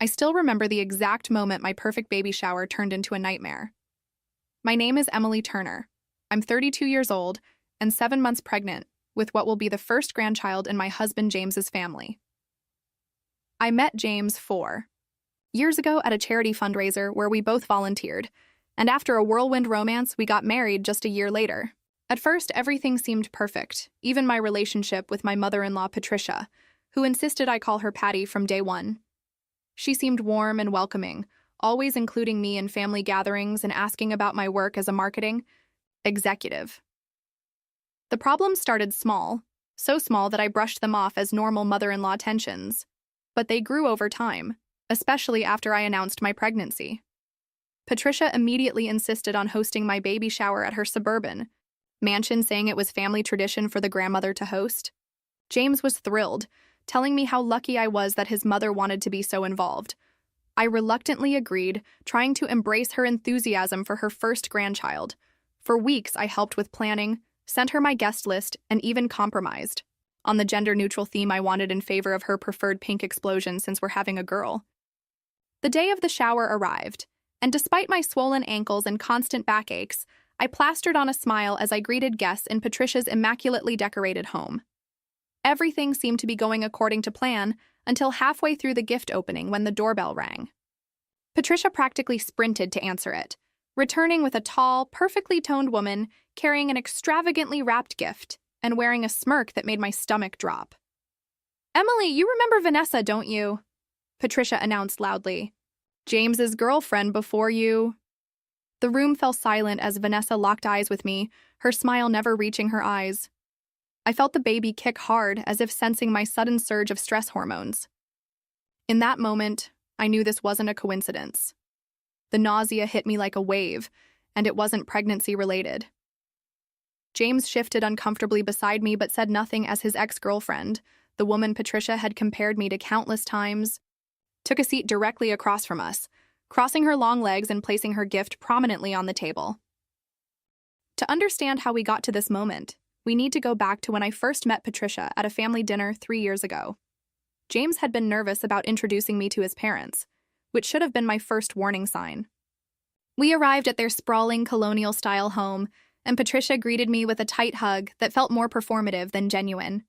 I still remember the exact moment my perfect baby shower turned into a nightmare. My name is Emily Turner. I'm 32 years old and 7 months pregnant with what will be the first grandchild in my husband James's family. I met James 4 years ago at a charity fundraiser where we both volunteered, and after a whirlwind romance, we got married just a year later. At first, everything seemed perfect, even my relationship with my mother-in-law Patricia, who insisted I call her Patty from day one. She seemed warm and welcoming, always including me in family gatherings and asking about my work as a marketing executive. The problems started small, so small that I brushed them off as normal mother-in-law tensions. But they grew over time, especially after I announced my pregnancy. Patricia immediately insisted on hosting my baby shower at her suburban mansion, saying it was family tradition for the grandmother to host. James was thrilled, telling me how lucky I was that his mother wanted to be so involved. I reluctantly agreed, trying to embrace her enthusiasm for her first grandchild. For weeks, I helped with planning, sent her my guest list, and even compromised on the gender-neutral theme I wanted in favor of her preferred pink explosion since we're having a girl. The day of the shower arrived, and despite my swollen ankles and constant backaches, I plastered on a smile as I greeted guests in Patricia's immaculately decorated home. Everything seemed to be going according to plan until halfway through the gift opening when the doorbell rang. Patricia practically sprinted to answer it, returning with a tall, perfectly toned woman carrying an extravagantly wrapped gift and wearing a smirk that made my stomach drop. "Emily, you remember Vanessa, don't you?" Patricia announced loudly. "James's girlfriend before you." The room fell silent as Vanessa locked eyes with me, her smile never reaching her eyes. I felt the baby kick hard, as if sensing my sudden surge of stress hormones. In that moment, I knew this wasn't a coincidence. The nausea hit me like a wave, and it wasn't pregnancy-related. James shifted uncomfortably beside me but said nothing as his ex-girlfriend, the woman Patricia had compared me to countless times, took a seat directly across from us, crossing her long legs and placing her gift prominently on the table. To understand how we got to this moment, we need to go back to when I first met Patricia at a family dinner 3 years ago. James had been nervous about introducing me to his parents, which should have been my first warning sign. We arrived at their sprawling colonial-style home, and Patricia greeted me with a tight hug that felt more performative than genuine.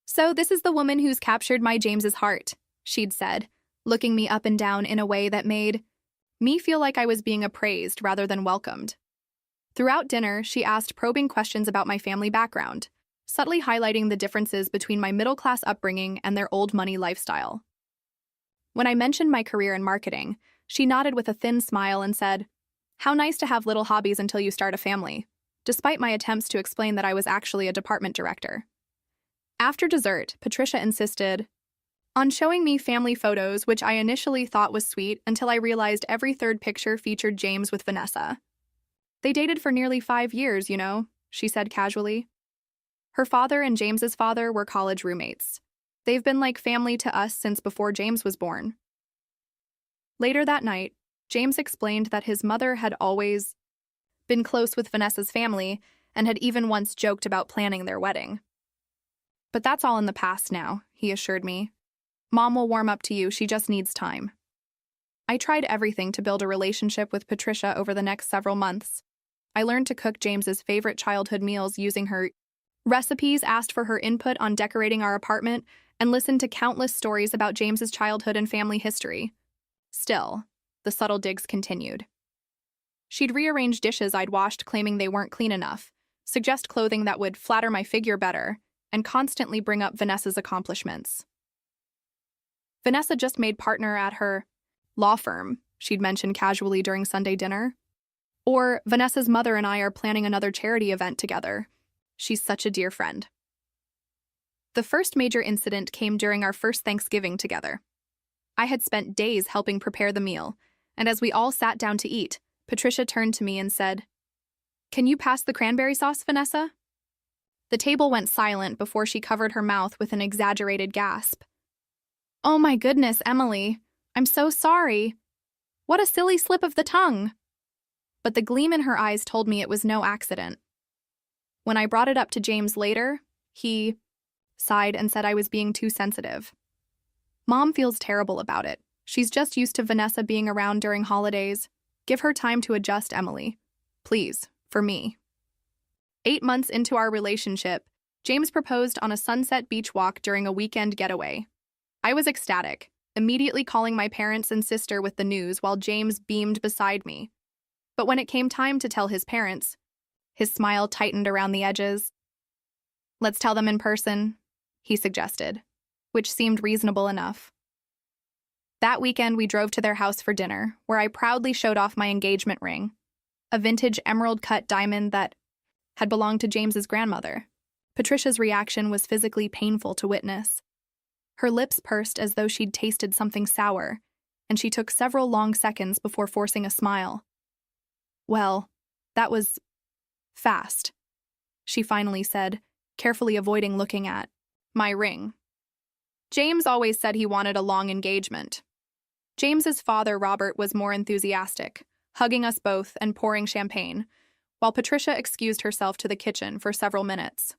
"So this is the woman who's captured my James's heart," she'd said, looking me up and down in a way that made me feel like I was being appraised rather than welcomed. Throughout dinner, she asked probing questions about my family background, subtly highlighting the differences between my middle-class upbringing and their old-money lifestyle. When I mentioned my career in marketing, she nodded with a thin smile and said, "How nice to have little hobbies until you start a family," despite my attempts to explain that I was actually a department director. After dessert, Patricia insisted on showing me family photos, which I initially thought was sweet until I realized every third picture featured James with Vanessa. "They dated for nearly 5 years, you know," she said casually. Her father and James's father were college roommates. "They've been like family to us since before James was born." Later that night, James explained that his mother had always been close with Vanessa's family and had even once joked about planning their wedding. "But that's all in the past now," he assured me. "Mom will warm up to you, she just needs time." I tried everything to build a relationship with Patricia over the next several months. I learned to cook James's favorite childhood meals using her recipes, asked for her input on decorating our apartment, and listened to countless stories about James's childhood and family history. Still, the subtle digs continued. She'd rearrange dishes I'd washed claiming they weren't clean enough, suggest clothing that would flatter my figure better, and constantly bring up Vanessa's accomplishments. Vanessa just made partner at her law firm, she'd mentioned casually during Sunday dinner. Or, "Vanessa's mother and I are planning another charity event together. She's such a dear friend." The first major incident came during our first Thanksgiving together. I had spent days helping prepare the meal, and as we all sat down to eat, Patricia turned to me and said, "Can you pass the cranberry sauce, Vanessa?" The table went silent before she covered her mouth with an exaggerated gasp. "Oh my goodness, Emily. I'm so sorry. What a silly slip of the tongue." But the gleam in her eyes told me it was no accident. When I brought it up to James later, he sighed and said I was being too sensitive. Mom feels terrible about it. She's just used to Vanessa being around during holidays. Give her time to adjust, Emily. Please, for me. 8 months into our relationship, James proposed on a sunset beach walk during a weekend getaway. I was ecstatic, immediately calling my parents and sister with the news while James beamed beside me. But when it came time to tell his parents, his smile tightened around the edges. Let's tell them in person, he suggested, which seemed reasonable enough. That weekend, we drove to their house for dinner, where I proudly showed off my engagement ring, a vintage emerald-cut diamond that had belonged to James's grandmother. Patricia's reaction was physically painful to witness. Her lips pursed as though she'd tasted something sour, and she took several long seconds before forcing a smile. Well, that was fast, she finally said, carefully avoiding looking at my ring. James always said he wanted a long engagement. James's father, Robert, was more enthusiastic, hugging us both and pouring champagne, while Patricia excused herself to the kitchen for several minutes.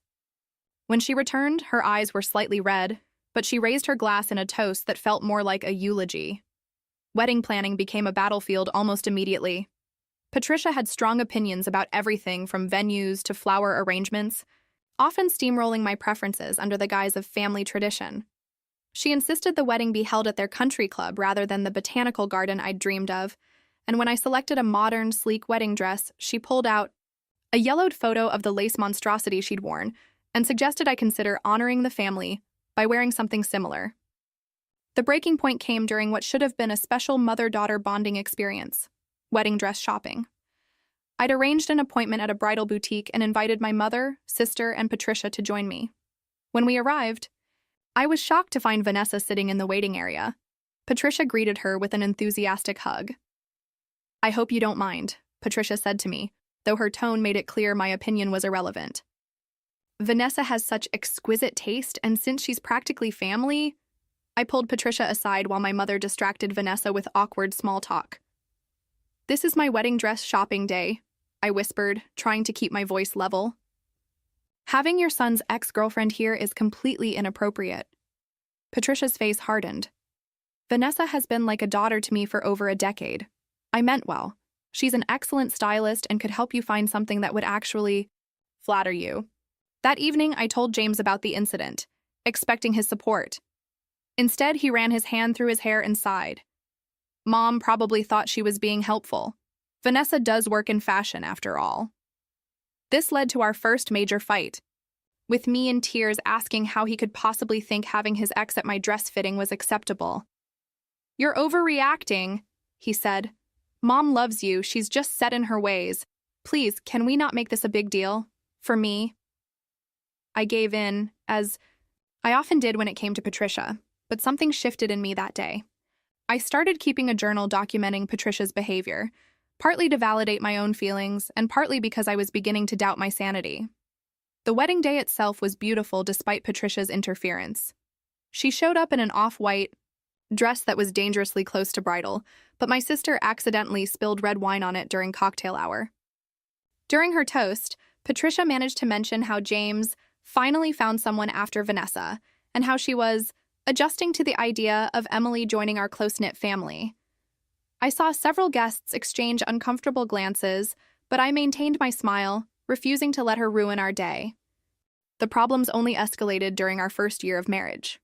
When she returned, her eyes were slightly red, but she raised her glass in a toast that felt more like a eulogy. Wedding planning became a battlefield almost immediately. Patricia had strong opinions about everything from venues to flower arrangements, often steamrolling my preferences under the guise of family tradition. She insisted the wedding be held at their country club rather than the botanical garden I'd dreamed of, and when I selected a modern, sleek wedding dress, she pulled out a yellowed photo of the lace monstrosity she'd worn and suggested I consider honoring the family by wearing something similar. The breaking point came during what should have been a special mother-daughter bonding experience, wedding dress shopping. I'd arranged an appointment at a bridal boutique and invited my mother, sister, and Patricia to join me. When we arrived, I was shocked to find Vanessa sitting in the waiting area. Patricia greeted her with an enthusiastic hug. "I hope you don't mind," Patricia said to me, though her tone made it clear my opinion was irrelevant. "Vanessa has such exquisite taste, and since she's practically family..." I pulled Patricia aside while my mother distracted Vanessa with awkward small talk. "This is my wedding dress shopping day," I whispered, trying to keep my voice level. "Having your son's ex-girlfriend here is completely inappropriate." Patricia's face hardened. "Vanessa has been like a daughter to me for over a decade. I meant well. She's an excellent stylist and could help you find something that would actually flatter you." That evening, I told James about the incident, expecting his support. Instead, he ran his hand through his hair and sighed. Mom probably thought she was being helpful. Vanessa does work in fashion, after all. This led to our first major fight, with me in tears asking how he could possibly think having his ex at my dress fitting was acceptable. "You're overreacting," he said. "Mom loves you, she's just set in her ways. Please, can we not make this a big deal? For me?" I gave in, as I often did when it came to Patricia, but something shifted in me that day. I started keeping a journal documenting Patricia's behavior, partly to validate my own feelings and partly because I was beginning to doubt my sanity. The wedding day itself was beautiful despite Patricia's interference. She showed up in an off-white dress that was dangerously close to bridal, but my sister accidentally spilled red wine on it during cocktail hour. During her toast, Patricia managed to mention how James finally found someone after Vanessa, and how she was adjusting to the idea of Emily joining our close-knit family. I saw several guests exchange uncomfortable glances, but I maintained my smile, refusing to let her ruin our day. The problems only escalated during our first year of marriage.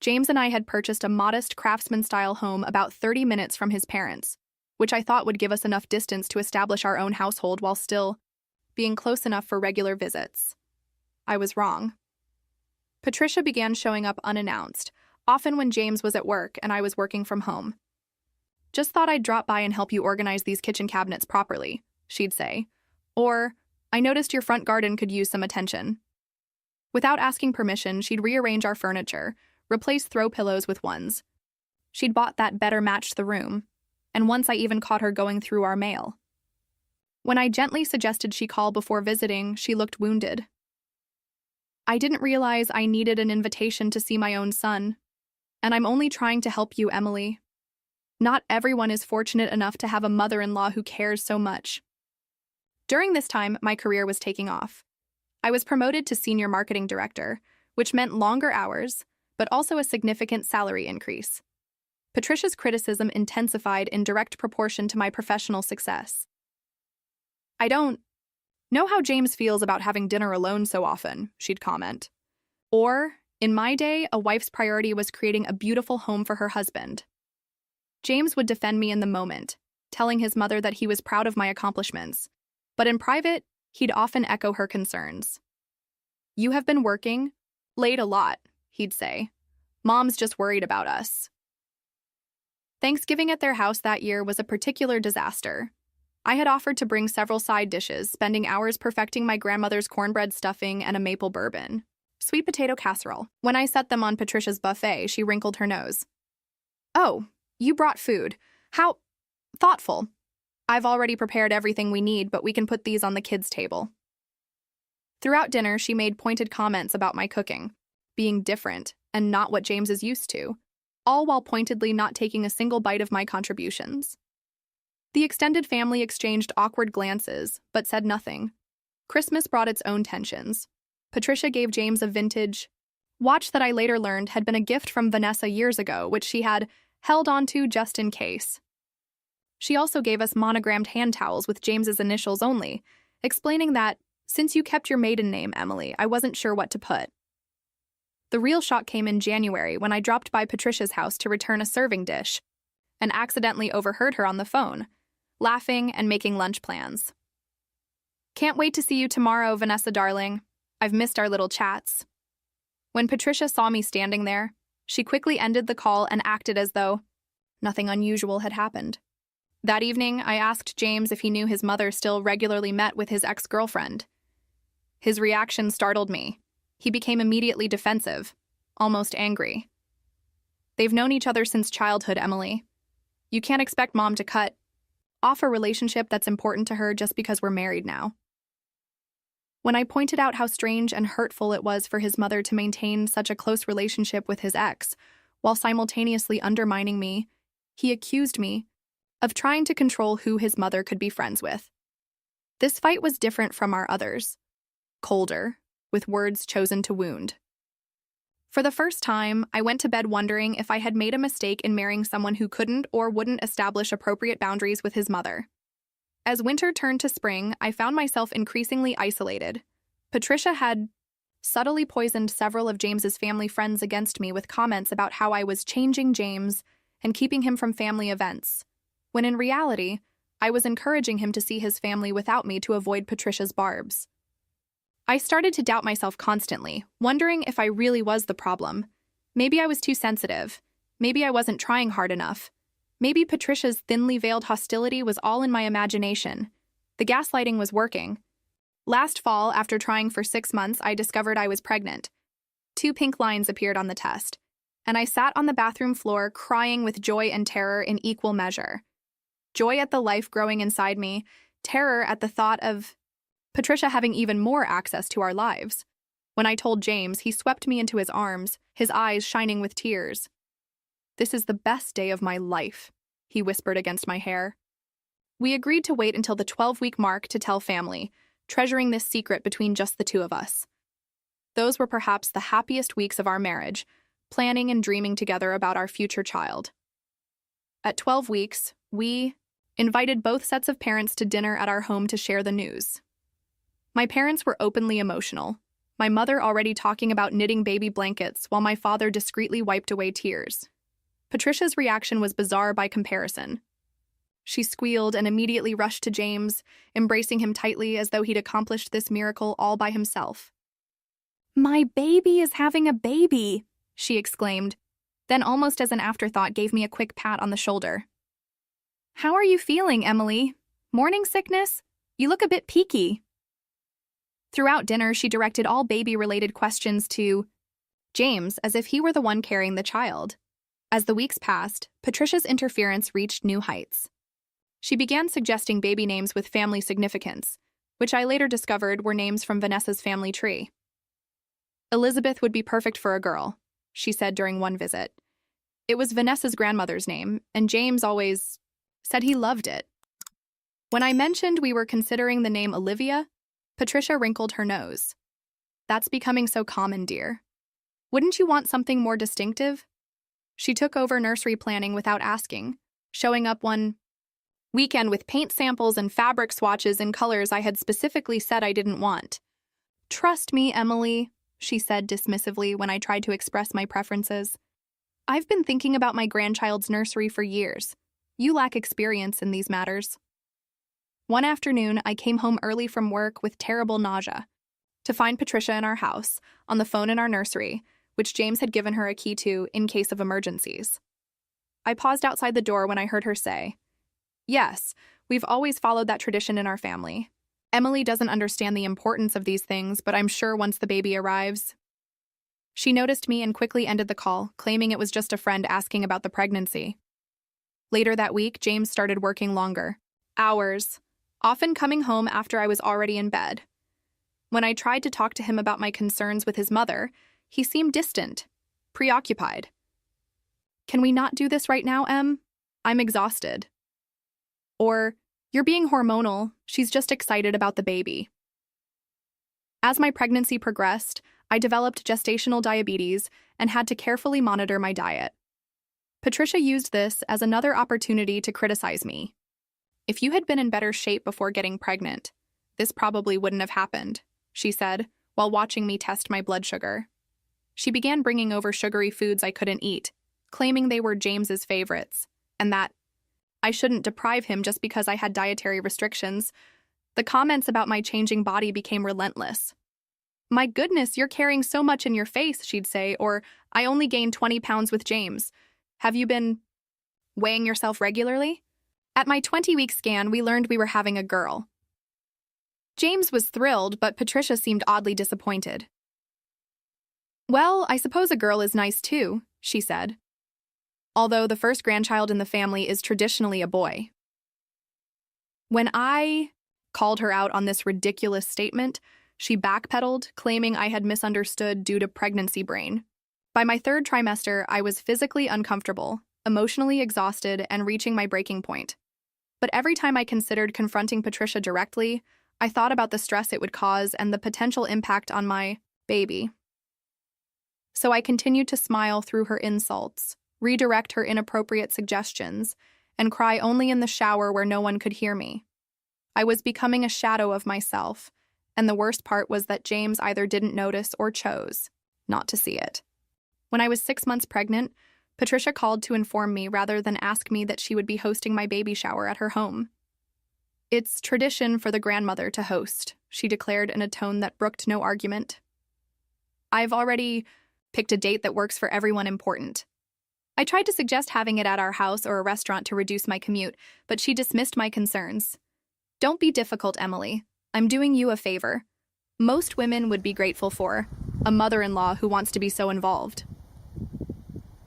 James and I had purchased a modest craftsman-style home about 30 minutes from his parents, which I thought would give us enough distance to establish our own household while still being close enough for regular visits. I was wrong. Patricia began showing up unannounced, often when James was at work and I was working from home. "Just thought I'd drop by and help you organize these kitchen cabinets properly," she'd say. Or, "I noticed your front garden could use some attention." Without asking permission, she'd rearrange our furniture, replace throw pillows with ones she'd bought that better matched the room, and once I even caught her going through our mail. When I gently suggested she call before visiting, she looked wounded. "I didn't realize I needed an invitation to see my own son, and I'm only trying to help you, Emily. Not everyone is fortunate enough to have a mother-in-law who cares so much." During this time, my career was taking off. I was promoted to senior marketing director, which meant longer hours, but also a significant salary increase. Patricia's criticism intensified in direct proportion to my professional success. "I don't know how James feels about having dinner alone so often," she'd comment. Or, "In my day, a wife's priority was creating a beautiful home for her husband." James would defend me in the moment, telling his mother that he was proud of my accomplishments, but in private, he'd often echo her concerns. "You have been working late a lot," he'd say. "Mom's just worried about us." Thanksgiving at their house that year was a particular disaster. I had offered to bring several side dishes, spending hours perfecting my grandmother's cornbread stuffing and a maple bourbon. Sweet potato casserole. When I set them on Patricia's buffet, she wrinkled her nose. "Oh, you brought food. How thoughtful. I've already prepared everything we need, but we can put these on the kids' table." Throughout dinner, she made pointed comments about my cooking, being different and not what James is used to, all while pointedly not taking a single bite of my contributions. The extended family exchanged awkward glances, but said nothing. Christmas brought its own tensions. Patricia gave James a vintage watch that I later learned had been a gift from Vanessa years ago, which she had held onto just in case. She also gave us monogrammed hand towels with James's initials only, explaining that, "Since you kept your maiden name, Emily, I wasn't sure what to put." The real shock came in January when I dropped by Patricia's house to return a serving dish and accidentally overheard her on the phone, laughing and making lunch plans. "Can't wait to see you tomorrow, Vanessa darling. I've missed our little chats." When Patricia saw me standing there, she quickly ended the call and acted as though nothing unusual had happened. That evening, I asked James if he knew his mother still regularly met with his ex-girlfriend. His reaction startled me. He became immediately defensive, almost angry. "They've known each other since childhood, Emily. You can't expect Mom to cut off a relationship that's important to her just because we're married now." When I pointed out how strange and hurtful it was for his mother to maintain such a close relationship with his ex, while simultaneously undermining me, he accused me of trying to control who his mother could be friends with. This fight was different from our others, colder, with words chosen to wound. For the first time, I went to bed wondering if I had made a mistake in marrying someone who couldn't or wouldn't establish appropriate boundaries with his mother. As winter turned to spring, I found myself increasingly isolated. Patricia had subtly poisoned several of James's family friends against me with comments about how I was changing James and keeping him from family events, when in reality, I was encouraging him to see his family without me to avoid Patricia's barbs. I started to doubt myself constantly, wondering if I really was the problem. Maybe I was too sensitive. Maybe I wasn't trying hard enough. Maybe Patricia's thinly veiled hostility was all in my imagination. The gaslighting was working. Last fall, after trying for 6 months, I discovered I was pregnant. 2 pink lines appeared on the test, and I sat on the bathroom floor crying with joy and terror in equal measure. Joy at the life growing inside me, terror at the thought of Patricia having even more access to our lives. When I told James, he swept me into his arms, his eyes shining with tears. "This is the best day of my life," he whispered against my hair. We agreed to wait until the 12-week mark to tell family, treasuring this secret between just the two of us. Those were perhaps the happiest weeks of our marriage, planning and dreaming together about our future child. At 12 weeks, we invited both sets of parents to dinner at our home to share the news. My parents were openly emotional, my mother already talking about knitting baby blankets while my father discreetly wiped away tears. Patricia's reaction was bizarre by comparison. She squealed and immediately rushed to James, embracing him tightly as though he'd accomplished this miracle all by himself. "My baby is having a baby," she exclaimed, then almost as an afterthought gave me a quick pat on the shoulder. "How are you feeling, Emily? Morning sickness? You look a bit peaky." Throughout dinner, she directed all baby-related questions to James as if he were the one carrying the child. As the weeks passed, Patricia's interference reached new heights. She began suggesting baby names with family significance, which I later discovered were names from Vanessa's family tree. "Elizabeth would be perfect for a girl," she said during one visit. It was Vanessa's grandmother's name, and James always said he loved it. When I mentioned we were considering the name Olivia, Patricia wrinkled her nose. "That's becoming so common, dear." Wouldn't you want something more distinctive? She took over nursery planning without asking, showing up one weekend with paint samples and fabric swatches in colors I had specifically said I didn't want. "Trust me, Emily," she said dismissively when I tried to express my preferences. "I've been thinking about my grandchild's nursery for years. You lack experience in these matters." One afternoon, I came home early from work with terrible nausea to find Patricia in our house, on the phone in our nursery, which James had given her a key to in case of emergencies. I paused outside the door when I heard her say, "Yes, we've always followed that tradition in our family. Emily doesn't understand the importance of these things, but I'm sure once the baby arrives." She noticed me and quickly ended the call, claiming it was just a friend asking about the pregnancy. Later that week, James started working longer hours, often coming home after I was already in bed. When I tried to talk to him about my concerns with his mother, he seemed distant, preoccupied. "Can we not do this right now, Em? I'm exhausted." Or, "You're being hormonal, she's just excited about the baby." As my pregnancy progressed, I developed gestational diabetes and had to carefully monitor my diet. Patricia used this as another opportunity to criticize me. "If you had been in better shape before getting pregnant, this probably wouldn't have happened," she said, while watching me test my blood sugar. She began bringing over sugary foods I couldn't eat, claiming they were James's favorites, and that I shouldn't deprive him just because I had dietary restrictions. The comments about my changing body became relentless. "My goodness, you're carrying so much in your face," she'd say, or, "I only gained 20 pounds with James. Have you been weighing yourself regularly?" At my 20-week scan, we learned we were having a girl. James was thrilled, but Patricia seemed oddly disappointed. "Well, I suppose a girl is nice too," she said. Although the first grandchild in the family is traditionally a boy. When I called her out on this ridiculous statement, she backpedaled, claiming I had misunderstood due to pregnancy brain. By my third trimester, I was physically uncomfortable, emotionally exhausted, and reaching my breaking point. But every time I considered confronting Patricia directly, I thought about the stress it would cause and the potential impact on my baby. So I continued to smile through her insults, redirect her inappropriate suggestions, and cry only in the shower where no one could hear me. I was becoming a shadow of myself, and the worst part was that James either didn't notice or chose not to see it. When I was 6 months pregnant, Patricia called to inform me rather than ask me that she would be hosting my baby shower at her home. "It's tradition for the grandmother to host," she declared in a tone that brooked no argument. "I've already picked a date that works for everyone important." I tried to suggest having it at our house or a restaurant to reduce my commute, but she dismissed my concerns. "Don't be difficult, Emily. I'm doing you a favor. Most women would be grateful for a mother-in-law who wants to be so involved."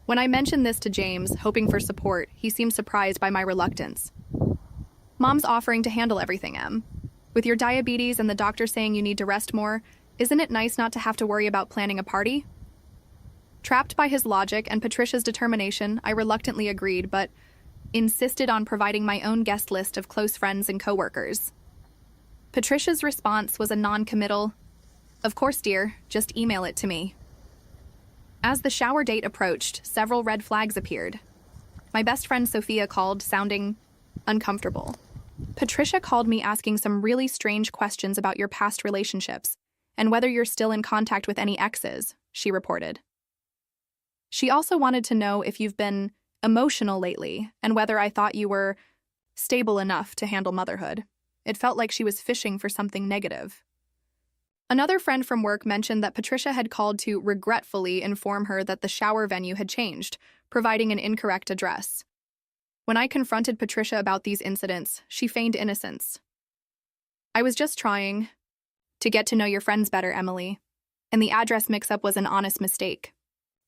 When I mentioned this to James, hoping for support, he seemed surprised by my reluctance. "Mom's offering to handle everything, Em. With your diabetes and the doctor saying you need to rest more, isn't it nice not to have to worry about planning a party?" Trapped by his logic and Patricia's determination, I reluctantly agreed, but insisted on providing my own guest list of close friends and coworkers. Patricia's response was a non-committal, "Of course, dear, just email it to me." As the shower date approached, several red flags appeared. My best friend Sophia called, sounding uncomfortable. "Patricia called me asking some really strange questions about your past relationships and whether you're still in contact with any exes," she reported. "She also wanted to know if you've been emotional lately and whether I thought you were stable enough to handle motherhood." It felt like she was fishing for something negative. Another friend from work mentioned that Patricia had called to regretfully inform her that the shower venue had changed, providing an incorrect address. When I confronted Patricia about these incidents, she feigned innocence. "I was just trying to get to know your friends better, Emily, and the address mix-up was an honest mistake."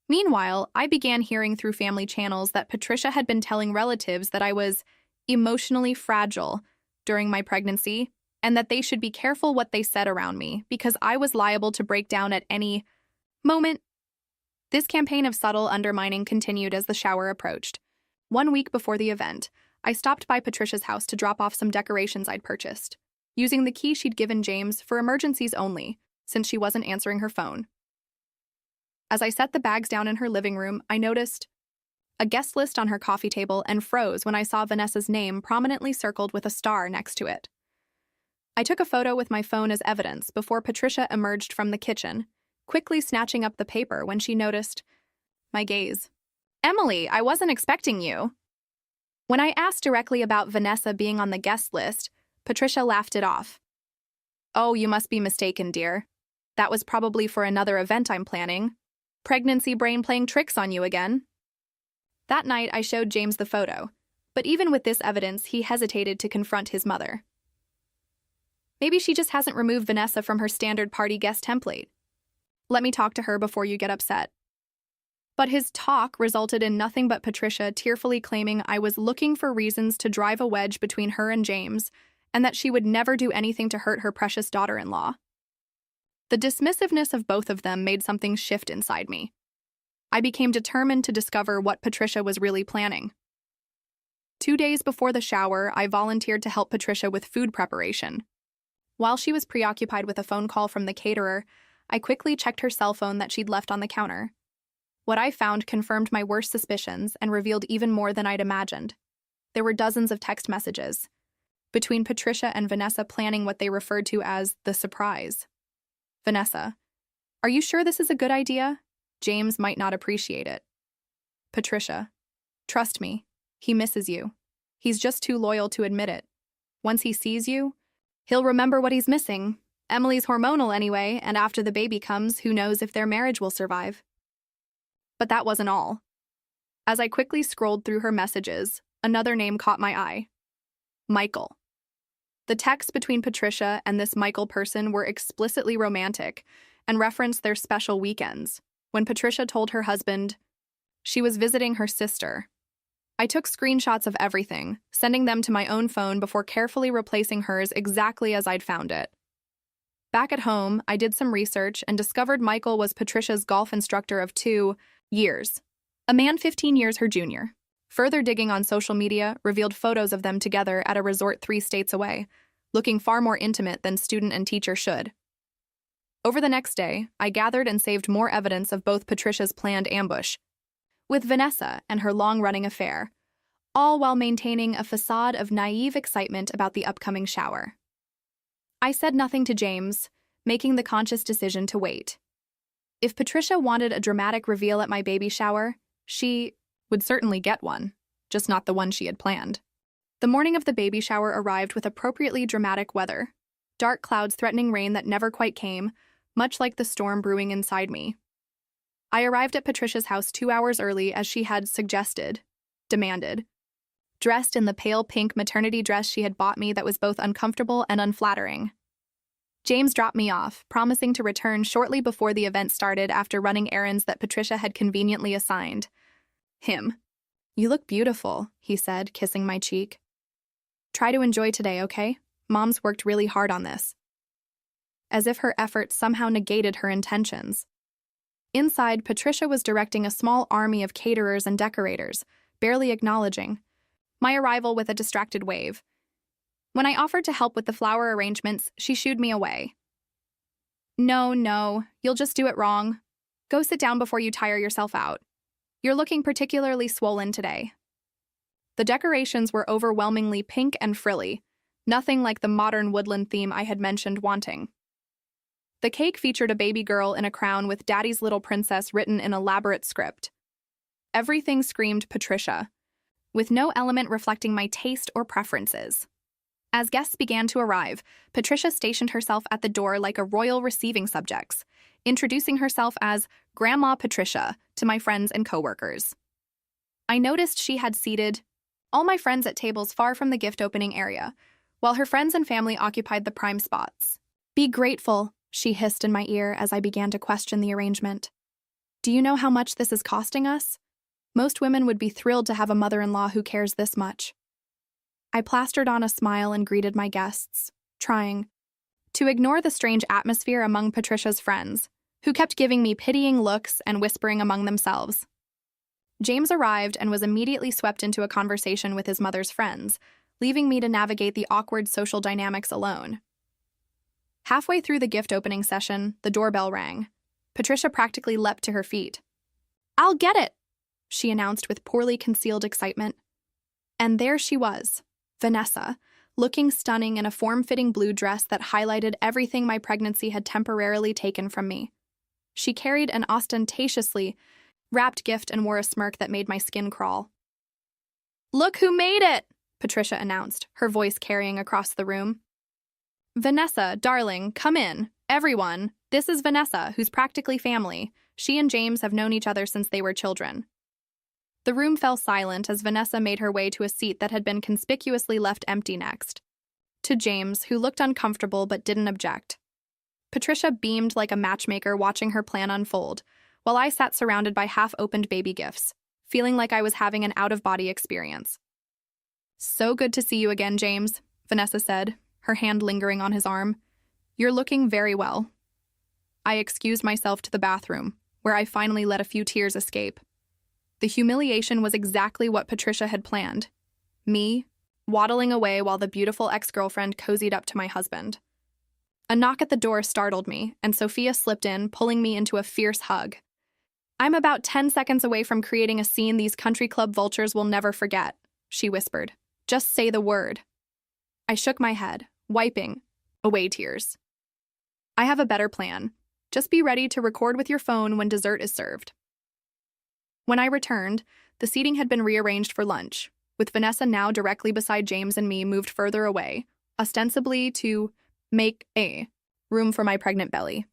Meanwhile, I began hearing through family channels that Patricia had been telling relatives that I was emotionally fragile during my pregnancy and that they should be careful what they said around me because I was liable to break down at any moment. This campaign of subtle undermining continued as the shower approached. 1 week before the event, I stopped by Patricia's house to drop off some decorations I'd purchased, using the key she'd given James for emergencies only, since she wasn't answering her phone. As I set the bags down in her living room, I noticed a guest list on her coffee table and froze when I saw Vanessa's name prominently circled with a star next to it. I took a photo with my phone as evidence before Patricia emerged from the kitchen, quickly snatching up the paper when she noticed my gaze. "Emily, I wasn't expecting you." When I asked directly about Vanessa being on the guest list, Patricia laughed it off. "Oh, you must be mistaken, dear. That was probably for another event I'm planning. Pregnancy brain playing tricks on you again." That night, I showed James the photo, but even with this evidence, he hesitated to confront his mother. Maybe she just hasn't removed Vanessa from her standard party guest template. Let me talk to her before you get upset. But his talk resulted in nothing but Patricia tearfully claiming I was looking for reasons to drive a wedge between her and James, and that she would never do anything to hurt her precious daughter-in-law. The dismissiveness of both of them made something shift inside me. I became determined to discover what Patricia was really planning. 2 days before the shower, I volunteered to help Patricia with food preparation. While she was preoccupied with a phone call from the caterer, I quickly checked her cell phone that she'd left on the counter. What I found confirmed my worst suspicions and revealed even more than I'd imagined. There were dozens of text messages between Patricia and Vanessa planning what they referred to as the surprise. Vanessa, "Are you sure this is a good idea? James might not appreciate it." Patricia, "Trust me, he misses you. He's just too loyal to admit it. Once he sees you, he'll remember what he's missing. Emily's hormonal anyway, and after the baby comes, who knows if their marriage will survive." But that wasn't all. As I quickly scrolled through her messages, another name caught my eye. Michael. The texts between Patricia and this Michael person were explicitly romantic and referenced their special weekends, when Patricia told her husband she was visiting her sister. I took screenshots of everything, sending them to my own phone before carefully replacing hers exactly as I'd found it. Back at home, I did some research and discovered Michael was Patricia's golf instructor of 2 years, a man 15 years her junior. Further digging on social media revealed photos of them together at a resort 3 states away, looking far more intimate than student and teacher should. Over the next day, I gathered and saved more evidence of both Patricia's planned ambush with Vanessa and her long-running affair, all while maintaining a facade of naive excitement about the upcoming shower. I said nothing to James, making the conscious decision to wait. If Patricia wanted a dramatic reveal at my baby shower, she would certainly get one, just not the one she had planned. The morning of the baby shower arrived with appropriately dramatic weather, dark clouds threatening rain that never quite came, much like the storm brewing inside me. I arrived at Patricia's house 2 hours early as she had demanded, dressed in the pale pink maternity dress she had bought me that was both uncomfortable and unflattering. James dropped me off, promising to return shortly before the event started after running errands that Patricia had conveniently assigned him. "You look beautiful," he said, kissing my cheek. "Try to enjoy today, okay? Mom's worked really hard on this." As if her efforts somehow negated her intentions. Inside, Patricia was directing a small army of caterers and decorators, barely acknowledging my arrival with a distracted wave. When I offered to help with the flower arrangements, she shooed me away. No, you'll just do it wrong. Go sit down before you tire yourself out. You're looking particularly swollen today." The decorations were overwhelmingly pink and frilly, nothing like the modern woodland theme I had mentioned wanting. The cake featured a baby girl in a crown with Daddy's Little Princess written in elaborate script. Everything screamed Patricia, with no element reflecting my taste or preferences. As guests began to arrive, Patricia stationed herself at the door like a royal receiving subjects, introducing herself as Grandma Patricia to my friends and coworkers. I noticed she had seated all my friends at tables far from the gift opening area, while her friends and family occupied the prime spots. "Be grateful," she hissed in my ear as I began to question the arrangement. "Do you know how much this is costing us? Most women would be thrilled to have a mother-in-law who cares this much." I plastered on a smile and greeted my guests, trying to ignore the strange atmosphere among Patricia's friends, who kept giving me pitying looks and whispering among themselves. James arrived and was immediately swept into a conversation with his mother's friends, leaving me to navigate the awkward social dynamics alone. Halfway through the gift opening session, the doorbell rang. Patricia practically leapt to her feet. "I'll get it," she announced with poorly concealed excitement. And there she was, Vanessa, looking stunning in a form-fitting blue dress that highlighted everything my pregnancy had temporarily taken from me. She carried an ostentatiously wrapped gift and wore a smirk that made my skin crawl. "Look who made it!" Patricia announced, her voice carrying across the room. "Vanessa, darling, come in. Everyone, this is Vanessa, who's practically family. She and James have known each other since they were children." The room fell silent as Vanessa made her way to a seat that had been conspicuously left empty next to James, who looked uncomfortable but didn't object. Patricia beamed like a matchmaker watching her plan unfold, while I sat surrounded by half-opened baby gifts, feeling like I was having an out-of-body experience. "So good to see you again, James," Vanessa said, her hand lingering on his arm. "You're looking very well." I excused myself to the bathroom, where I finally let a few tears escape. The humiliation was exactly what Patricia had planned. Me, waddling away while the beautiful ex-girlfriend cozied up to my husband. A knock at the door startled me, and Sophia slipped in, pulling me into a fierce hug. "I'm about 10 seconds away from creating a scene these country club vultures will never forget," she whispered. "Just say the word." I shook my head, wiping away tears. "I have a better plan. Just be ready to record with your phone when dessert is served." When I returned, the seating had been rearranged for lunch, with Vanessa now directly beside James and me moved further away, ostensibly to make room for my pregnant belly.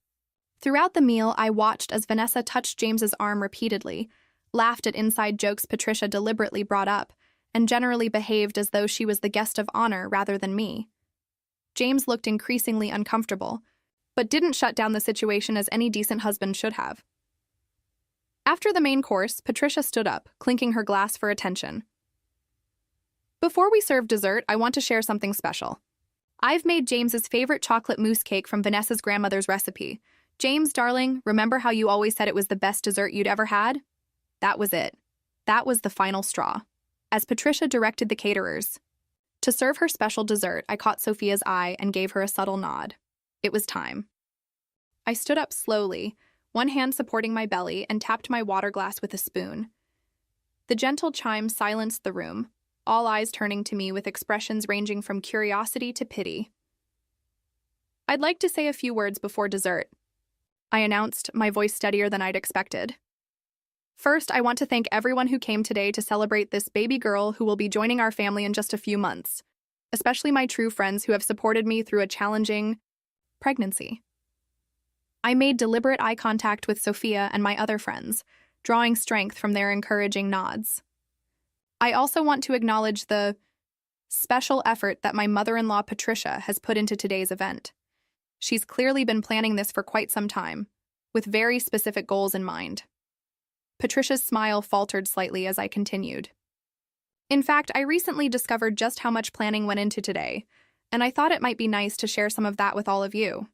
Throughout the meal, I watched as Vanessa touched James's arm repeatedly, laughed at inside jokes Patricia deliberately brought up, and generally behaved as though she was the guest of honor rather than me. James looked increasingly uncomfortable, but didn't shut down the situation as any decent husband should have. After the main course, Patricia stood up, clinking her glass for attention. "Before we serve dessert, I want to share something special. I've made James's favorite chocolate mousse cake from Vanessa's grandmother's recipe. James, darling, remember how you always said it was the best dessert you'd ever had? That was it. That was the final straw." As Patricia directed the caterers to serve her special dessert, I caught Sophia's eye and gave her a subtle nod. It was time. I stood up slowly, one hand supporting my belly, and tapped my water glass with a spoon. The gentle chime silenced the room, all eyes turning to me with expressions ranging from curiosity to pity. "I'd like to say a few words before dessert," I announced, my voice steadier than I'd expected. "First, I want to thank everyone who came today to celebrate this baby girl who will be joining our family in just a few months, especially my true friends who have supported me through a challenging pregnancy." I made deliberate eye contact with Sophia and my other friends, drawing strength from their encouraging nods. I also want to acknowledge the special effort that my mother-in-law Patricia has put into today's event. She's clearly been planning this for quite some time, with very specific goals in mind. Patricia's smile faltered slightly as I continued. "In fact, I recently discovered just how much planning went into today, and I thought it might be nice to share some of that with all of you."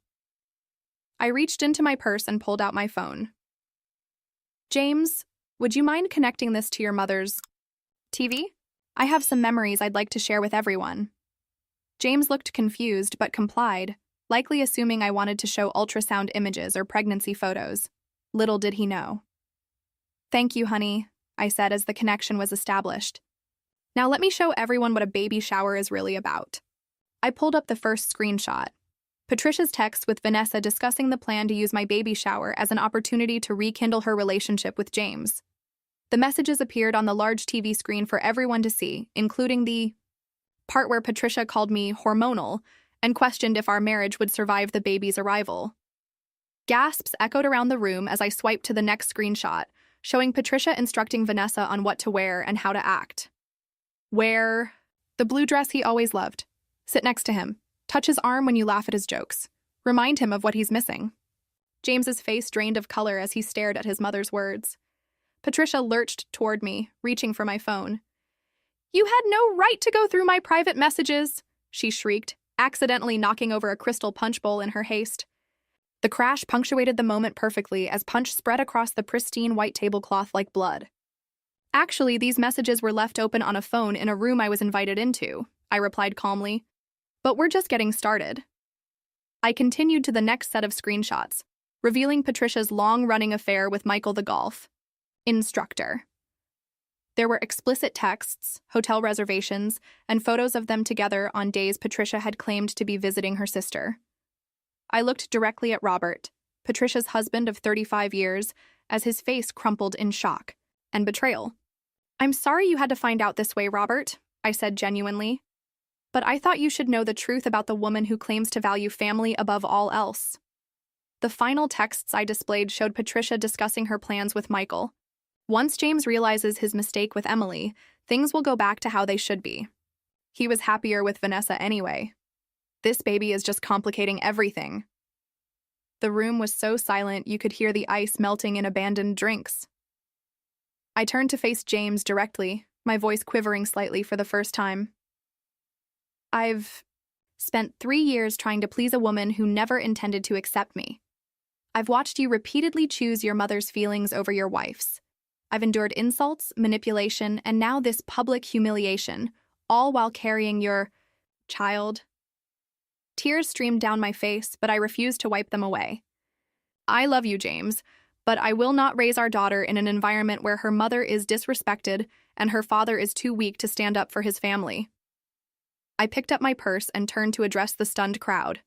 I reached into my purse and pulled out my phone. "James, would you mind connecting this to your mother's TV? I have some memories I'd like to share with everyone." James looked confused but complied, likely assuming I wanted to show ultrasound images or pregnancy photos. Little did he know. "Thank you, honey," I said as the connection was established. "Now let me show everyone what a baby shower is really about." I pulled up the first screenshot. Patricia's text with Vanessa discussing the plan to use my baby shower as an opportunity to rekindle her relationship with James. The messages appeared on the large TV screen for everyone to see, including the part where Patricia called me hormonal and questioned if our marriage would survive the baby's arrival. Gasps echoed around the room as I swiped to the next screenshot, showing Patricia instructing Vanessa on what to wear and how to act. Wear the blue dress he always loved. Sit next to him. Touch his arm when you laugh at his jokes. Remind him of what he's missing. James's face drained of color as he stared at his mother's words. Patricia lurched toward me, reaching for my phone. "You had no right to go through my private messages," she shrieked, accidentally knocking over a crystal punch bowl in her haste. The crash punctuated the moment perfectly as punch spread across the pristine white tablecloth like blood. "Actually, these messages were left open on a phone in a room I was invited into," I replied calmly. "But we're just getting started." I continued to the next set of screenshots, revealing Patricia's long-running affair with Michael the golf instructor. There were explicit texts, hotel reservations, and photos of them together on days Patricia had claimed to be visiting her sister. I looked directly at Robert, Patricia's husband of 35 years, as his face crumpled in shock and betrayal. "I'm sorry you had to find out this way, Robert," I said genuinely. "But I thought you should know the truth about the woman who claims to value family above all else." The final texts I displayed showed Patricia discussing her plans with Michael. Once James realizes his mistake with Emily, things will go back to how they should be. He was happier with Vanessa anyway. This baby is just complicating everything. The room was so silent you could hear the ice melting in abandoned drinks. I turned to face James directly, my voice quivering slightly for the first time. "I've spent 3 years trying to please a woman who never intended to accept me. I've watched you repeatedly choose your mother's feelings over your wife's. I've endured insults, manipulation, and now this public humiliation, all while carrying your child." Tears streamed down my face, but I refused to wipe them away. "I love you, James, but I will not raise our daughter in an environment where her mother is disrespected and her father is too weak to stand up for his family." I picked up my purse and turned to address the stunned crowd.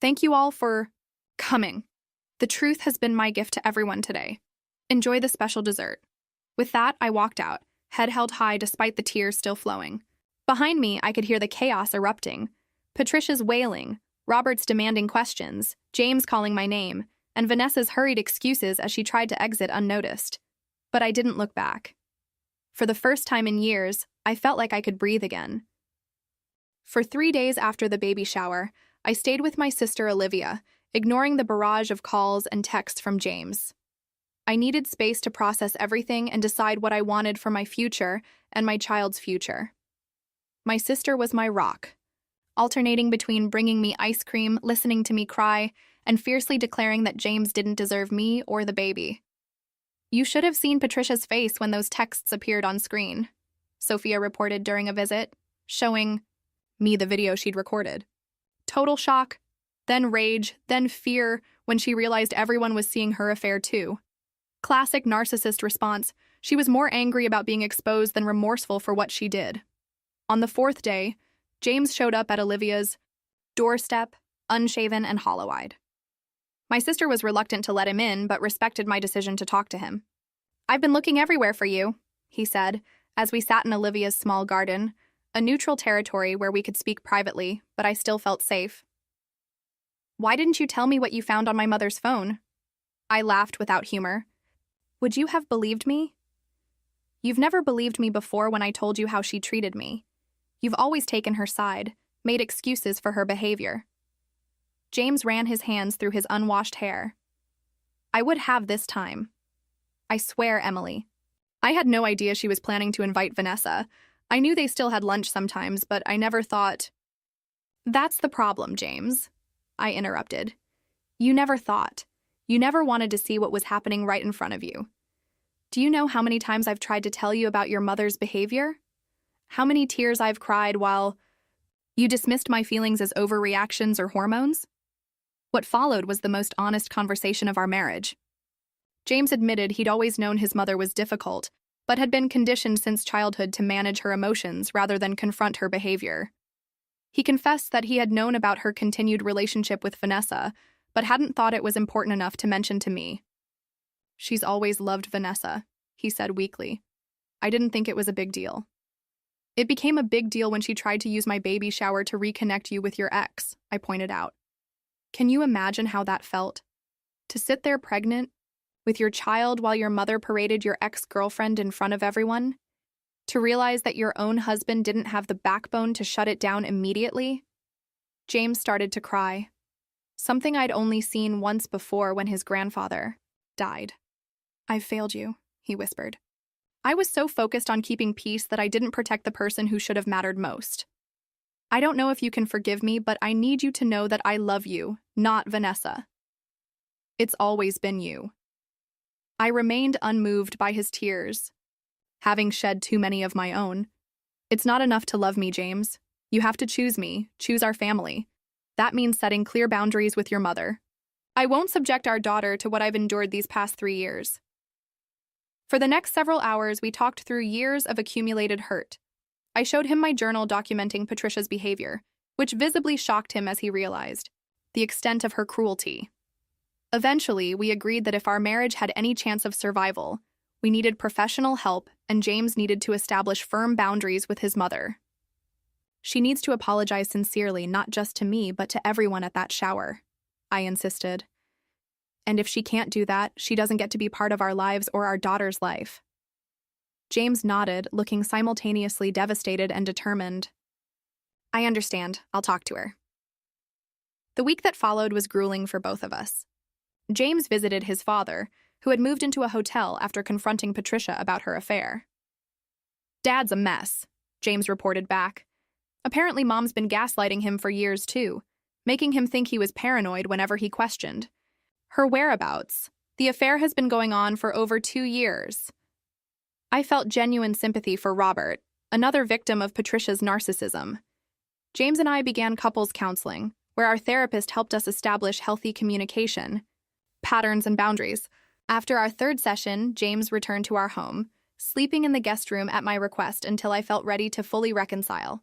"Thank you all for coming. The truth has been my gift to everyone today. Enjoy the special dessert." With that, I walked out, head held high despite the tears still flowing. Behind me, I could hear the chaos erupting. Patricia's wailing, Robert's demanding questions, James calling my name, and Vanessa's hurried excuses as she tried to exit unnoticed. But I didn't look back. For the first time in years, I felt like I could breathe again. For 3 days after the baby shower, I stayed with my sister Olivia, ignoring the barrage of calls and texts from James. I needed space to process everything and decide what I wanted for my future and my child's future. My sister was my rock, alternating between bringing me ice cream, listening to me cry, and fiercely declaring that James didn't deserve me or the baby. "You should have seen Patricia's face when those texts appeared on screen," Sophia reported during a visit, showing me the video she'd recorded. Total shock, then rage, then fear when she realized everyone was seeing her affair too. Classic narcissist response. She was more angry about being exposed than remorseful for what she did. On the 4th day, James showed up at Olivia's doorstep, unshaven and hollow-eyed. My sister was reluctant to let him in, but respected my decision to talk to him. "I've been looking everywhere for you," he said, as we sat in Olivia's small garden, a neutral territory where we could speak privately, but I still felt safe. "Why didn't you tell me what you found on my mother's phone?" I laughed without humor. "Would you have believed me? You've never believed me before when I told you how she treated me. You've always taken her side, made excuses for her behavior." James ran his hands through his unwashed hair. "I would have this time. I swear, Emily. I had no idea she was planning to invite Vanessa. I knew they still had lunch sometimes, but I never thought—" "That's the problem, James," I interrupted. "You never thought. You never wanted to see what was happening right in front of you. Do you know how many times I've tried to tell you about your mother's behavior? How many tears I've cried while you dismissed my feelings as overreactions or hormones?" What followed was the most honest conversation of our marriage. James admitted he'd always known his mother was difficult, but had been conditioned since childhood to manage her emotions rather than confront her behavior. He confessed that he had known about her continued relationship with Vanessa, but hadn't thought it was important enough to mention to me. "She's always loved Vanessa," he said weakly. "I didn't think it was a big deal." "It became a big deal when she tried to use my baby shower to reconnect you with your ex," I pointed out. "Can you imagine how that felt? To sit there pregnant, with your child while your mother paraded your ex-girlfriend in front of everyone? To realize that your own husband didn't have the backbone to shut it down immediately?" James started to cry. Something I'd only seen once before when his grandfather died. "I've failed you," he whispered. "I was so focused on keeping peace that I didn't protect the person who should have mattered most. I don't know if you can forgive me, but I need you to know that I love you, not Vanessa. It's always been you." I remained unmoved by his tears, having shed too many of my own. "It's not enough to love me, James. You have to choose me, choose our family. That means setting clear boundaries with your mother. I won't subject our daughter to what I've endured these past 3 years. For the next several hours, we talked through years of accumulated hurt. I showed him my journal documenting Patricia's behavior, which visibly shocked him as he realized the extent of her cruelty. Eventually, we agreed that if our marriage had any chance of survival, we needed professional help and James needed to establish firm boundaries with his mother. She needs to apologize sincerely, not just to me, but to everyone at that shower, I insisted. And if she can't do that, she doesn't get to be part of our lives or our daughter's life. James nodded, looking simultaneously devastated and determined. I understand. I'll talk to her. The week that followed was grueling for both of us. James visited his father, who had moved into a hotel after confronting Patricia about her affair. Dad's a mess, James reported back. Apparently, Mom's been gaslighting him for years, too, making him think he was paranoid whenever he questioned her whereabouts. The affair has been going on for over 2 years. I felt genuine sympathy for Robert, another victim of Patricia's narcissism. James and I began couples counseling, where our therapist helped us establish healthy communication, patterns, and boundaries. After our 3rd session, James returned to our home, sleeping in the guest room at my request until I felt ready to fully reconcile.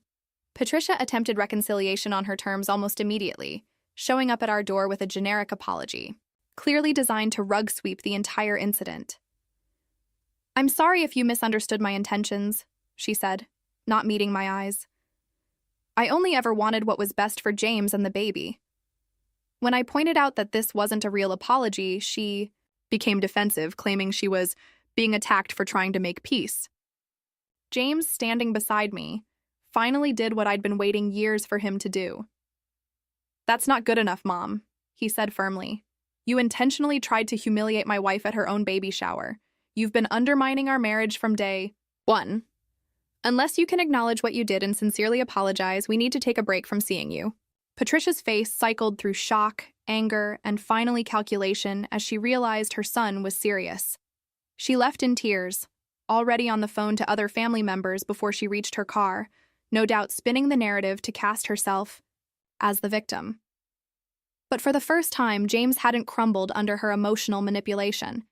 Patricia attempted reconciliation on her terms almost immediately, showing up at our door with a generic apology, clearly designed to rug sweep the entire incident. I'm sorry if you misunderstood my intentions, she said, not meeting my eyes. I only ever wanted what was best for James and the baby. When I pointed out that this wasn't a real apology, she became defensive, claiming she was being attacked for trying to make peace. James, standing beside me, finally did what I'd been waiting years for him to do. That's not good enough, Mom, he said firmly. You intentionally tried to humiliate my wife at her own baby shower. You've been undermining our marriage from day 1. Unless you can acknowledge what you did and sincerely apologize, we need to take a break from seeing you. Patricia's face cycled through shock, anger, and finally calculation as she realized her son was serious. She left in tears, already on the phone to other family members before she reached her car, no doubt spinning the narrative to cast herself as the victim. But for the first time, James hadn't crumbled under her emotional manipulation.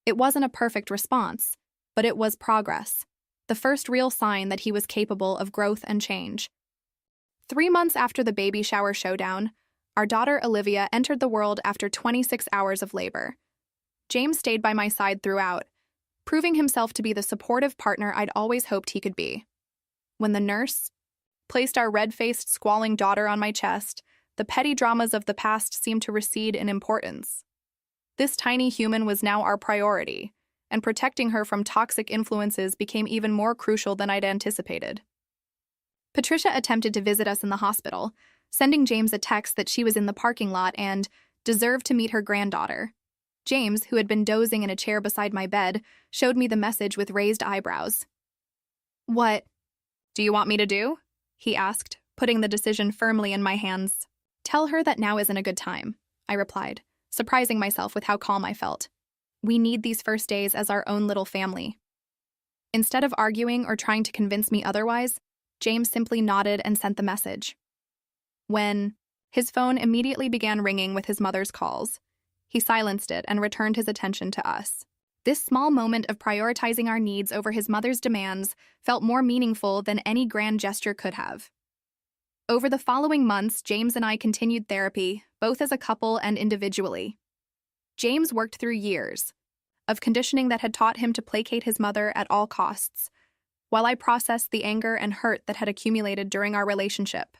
It wasn't a perfect response, but it was progress, the first real sign that he was capable of growth and change. 3 months after the baby shower showdown, our daughter Olivia entered the world after 26 hours of labor. James stayed by my side throughout, proving himself to be the supportive partner I'd always hoped he could be. When the nurse placed our red-faced, squalling daughter on my chest, the petty dramas of the past seemed to recede in importance. This tiny human was now our priority, and protecting her from toxic influences became even more crucial than I'd anticipated. Patricia attempted to visit us in the hospital, sending James a text that she was in the parking lot and deserved to meet her granddaughter. James, who had been dozing in a chair beside my bed, showed me the message with raised eyebrows. What do you want me to do? He asked, putting the decision firmly in my hands. Tell her that now isn't a good time, I replied, surprising myself with how calm I felt. We need these first days as our own little family. Instead of arguing or trying to convince me otherwise, James simply nodded and sent the message. When his phone immediately began ringing with his mother's calls, he silenced it and returned his attention to us. This small moment of prioritizing our needs over his mother's demands felt more meaningful than any grand gesture could have. Over the following months, James and I continued therapy, both as a couple and individually. James worked through years of conditioning that had taught him to placate his mother at all costs, while I processed the anger and hurt that had accumulated during our relationship.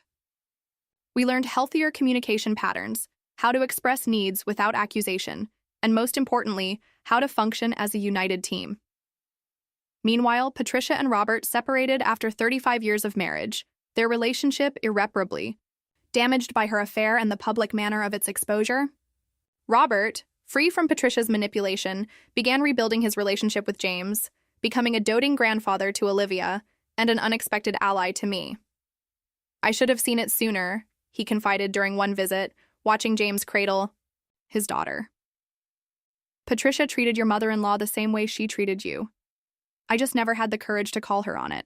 We learned healthier communication patterns, how to express needs without accusation, and most importantly, how to function as a united team. Meanwhile, Patricia and Robert separated after 35 years of marriage, their relationship irreparably damaged by her affair and the public manner of its exposure. Robert, free from Patricia's manipulation, began rebuilding his relationship with James, becoming a doting grandfather to Olivia and an unexpected ally to me. I should have seen it sooner, he confided during one visit, watching James cradle his daughter. Patricia treated your mother-in-law the same way she treated you. I just never had the courage to call her on it.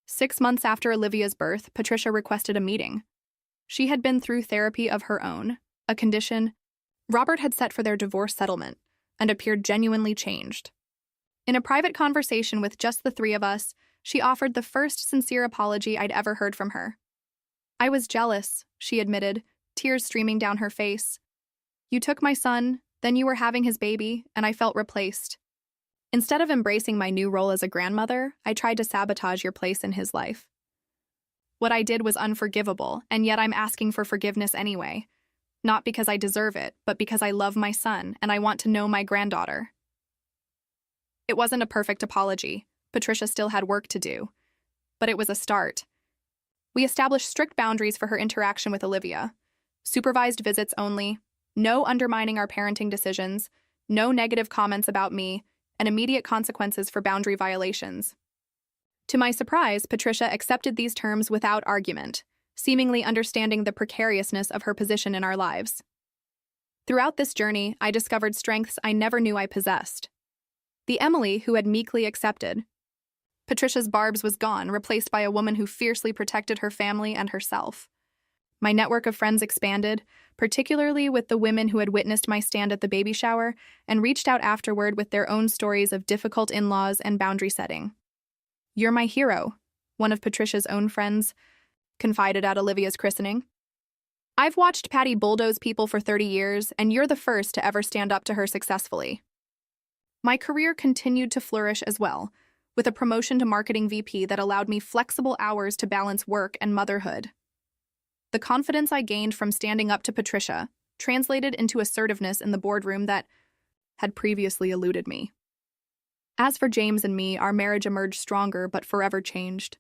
6 months after Olivia's birth, Patricia requested a meeting. She had been through therapy of her own, a condition Robert had set for their divorce settlement, and appeared genuinely changed. In a private conversation with just the three of us, she offered the first sincere apology I'd ever heard from her. "I was jealous," she admitted, tears streaming down her face. "You took my son, then you were having his baby, and I felt replaced. Instead of embracing my new role as a grandmother, I tried to sabotage your place in his life. What I did was unforgivable, and yet I'm asking for forgiveness anyway. Not because I deserve it, but because I love my son and I want to know my granddaughter." It wasn't a perfect apology. Patricia still had work to do. But it was a start. We established strict boundaries for her interaction with Olivia. Supervised visits only, no undermining our parenting decisions, no negative comments about me, and immediate consequences for boundary violations. To my surprise, Patricia accepted these terms without argument, seemingly understanding the precariousness of her position in our lives. Throughout this journey, I discovered strengths I never knew I possessed. The Emily who had meekly accepted. Patricia's barbs was gone, replaced by a woman who fiercely protected her family and herself. My network of friends expanded, particularly with the women who had witnessed my stand at the baby shower and reached out afterward with their own stories of difficult in-laws and boundary setting. "You're my hero," one of Patricia's own friends confided at Olivia's christening. "I've watched Patty bulldoze people for 30 years, and you're the first to ever stand up to her successfully." My career continued to flourish as well, with a promotion to marketing VP that allowed me flexible hours to balance work and motherhood. The confidence I gained from standing up to Patricia translated into assertiveness in the boardroom that had previously eluded me. As for James and me, our marriage emerged stronger but forever changed.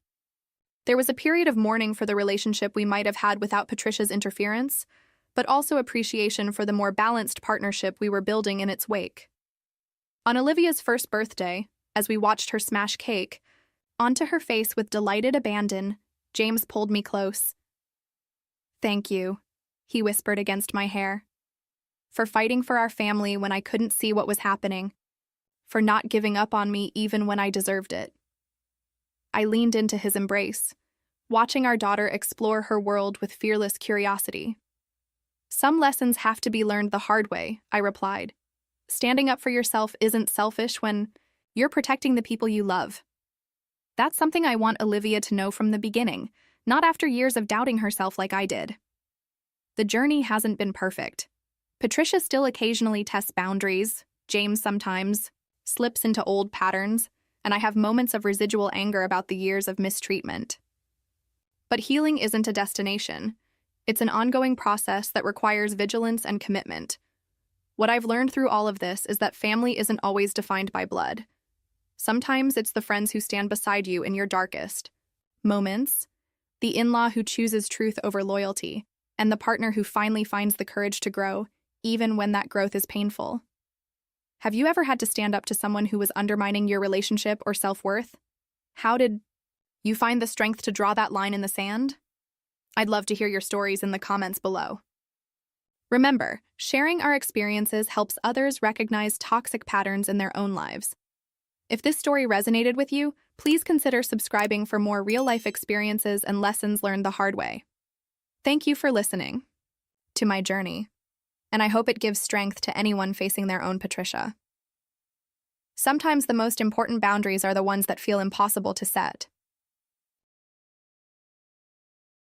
There was a period of mourning for the relationship we might have had without Patricia's interference, but also appreciation for the more balanced partnership we were building in its wake. On Olivia's first birthday, as we watched her smash cake, onto her face with delighted abandon, James pulled me close. "Thank you," he whispered against my hair, "for fighting for our family when I couldn't see what was happening, for not giving up on me even when I deserved it." I leaned into his embrace, watching our daughter explore her world with fearless curiosity. "Some lessons have to be learned the hard way," I replied. "Standing up for yourself isn't selfish when you're protecting the people you love." That's something I want Olivia to know from the beginning, not after years of doubting herself like I did. The journey hasn't been perfect. Patricia still occasionally tests boundaries, James sometimes slips into old patterns, and I have moments of residual anger about the years of mistreatment. But healing isn't a destination. It's an ongoing process that requires vigilance and commitment. What I've learned through all of this is that family isn't always defined by blood. Sometimes it's the friends who stand beside you in your darkest moments, the in-law who chooses truth over loyalty, and the partner who finally finds the courage to grow, even when that growth is painful. Have you ever had to stand up to someone who was undermining your relationship or self-worth? How did you find the strength to draw that line in the sand? I'd love to hear your stories in the comments below. Remember, sharing our experiences helps others recognize toxic patterns in their own lives. If this story resonated with you, please consider subscribing for more real-life experiences and lessons learned the hard way. Thank you for listening to my journey, and I hope it gives strength to anyone facing their own Patricia. Sometimes the most important boundaries are the ones that feel impossible to set.